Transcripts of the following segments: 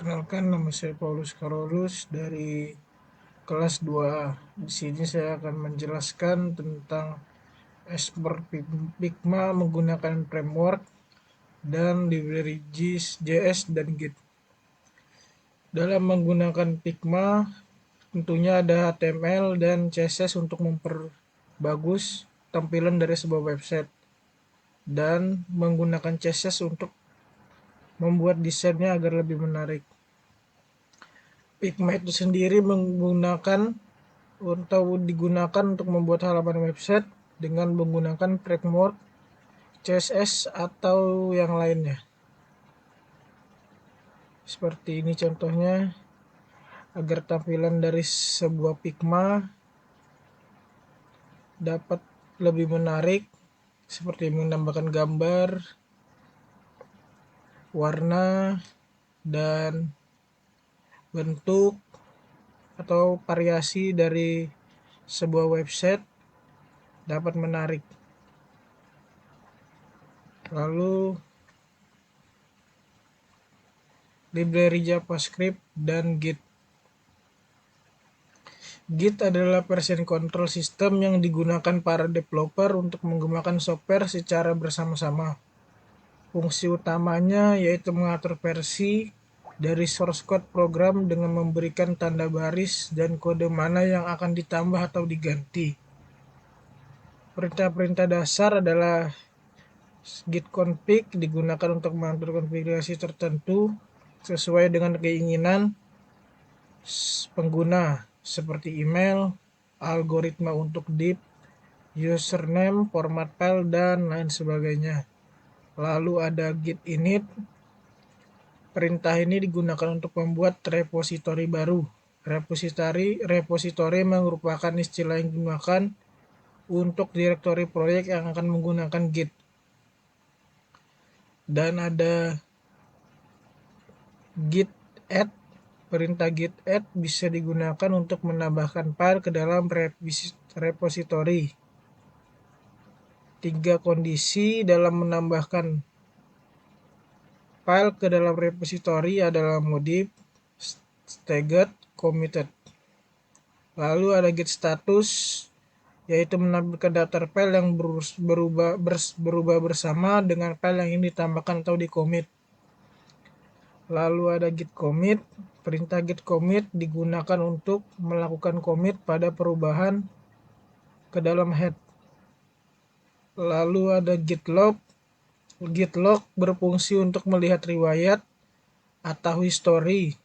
Perkenalkan, nama saya Paulus Karolus dari kelas 2A. Di sini saya akan menjelaskan tentang export Figma menggunakan framework dan library JS dan Git. Dalam menggunakan Figma, tentunya ada HTML dan CSS untuk memperbagus tampilan dari sebuah website, dan menggunakan CSS untuk membuat desainnya agar lebih menarik. Figma itu sendiri digunakan untuk membuat halaman website dengan menggunakan framework CSS atau yang lainnya. Seperti ini contohnya, agar tampilan dari sebuah Figma dapat lebih menarik, seperti menambahkan gambar, warna, dan bentuk atau variasi dari sebuah website dapat menarik. Lalu library JavaScript dan Git. Git adalah version control system yang digunakan para developer untuk mengembangkan software secara bersama-sama. Fungsi utamanya yaitu mengatur versi dari source code program dengan memberikan tanda baris dan kode mana yang akan ditambah atau diganti. Perintah-perintah dasar adalah git config, digunakan untuk mengatur konfigurasi tertentu sesuai dengan keinginan pengguna, seperti email, algoritma untuk div, username, format file, dan lain sebagainya. Lalu ada git init. Perintah ini digunakan untuk membuat repositori baru. Repositori merupakan istilah yang digunakan untuk direktori proyek yang akan menggunakan Git. Dan ada git add. Perintah git add bisa digunakan untuk menambahkan file ke dalam repositori. 3 kondisi dalam menambahkan file ke dalam repositori adalah modif, staged, committed. Lalu ada git status, yaitu menampilkan daftar file yang berubah bersama dengan file yang ingin ditambahkan atau di-commit. Lalu ada git commit. Perintah git commit digunakan untuk melakukan commit pada perubahan ke dalam head. Lalu ada git log. Git log berfungsi untuk melihat riwayat atau history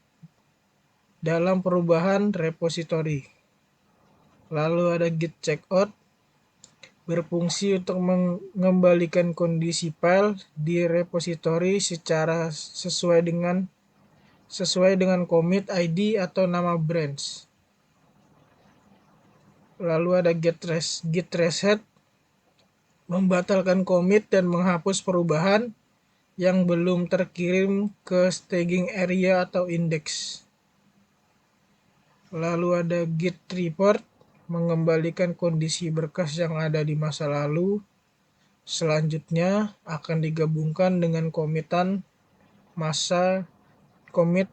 dalam perubahan repositori. Lalu ada git checkout, berfungsi untuk mengembalikan kondisi file di repositori secara sesuai dengan commit ID atau nama branch. Lalu ada git reset, membatalkan commit dan menghapus perubahan yang belum terkirim ke staging area atau index. Lalu ada git report, mengembalikan kondisi berkas yang ada di masa lalu. Selanjutnya akan digabungkan dengan commit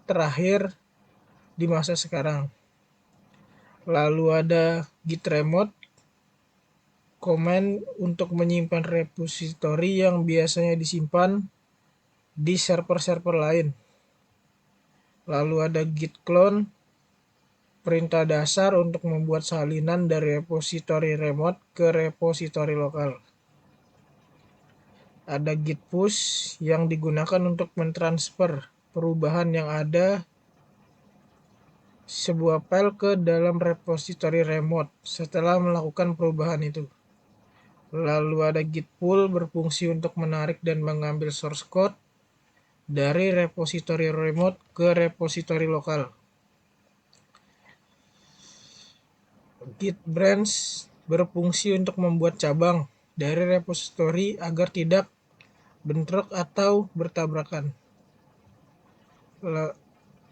terakhir di masa sekarang. Lalu ada git remote, command untuk menyimpan repositori yang biasanya disimpan di server-server lain. Lalu ada git clone, perintah dasar untuk membuat salinan dari repositori remote ke repositori lokal. Ada git push yang digunakan untuk mentransfer perubahan yang ada sebuah file ke dalam repositori remote setelah melakukan perubahan itu. Lalu ada git pull, berfungsi untuk menarik dan mengambil source code dari repositori remote ke repositori lokal. Git branch berfungsi untuk membuat cabang dari repositori agar tidak bentrok atau bertabrakan.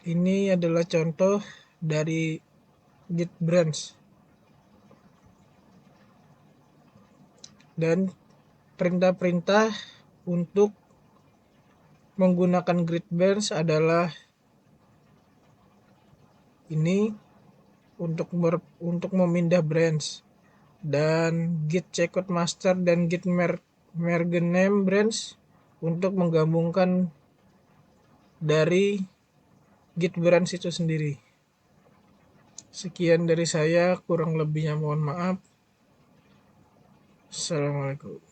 Ini adalah contoh dari git branch. Dan perintah-perintah untuk menggunakan git branch adalah ini untuk memindah branch, dan git checkout master dan git merge name branch untuk menggabungkan dari git branch itu sendiri. Sekian dari saya, kurang lebihnya mohon maaf. Assalamualaikum.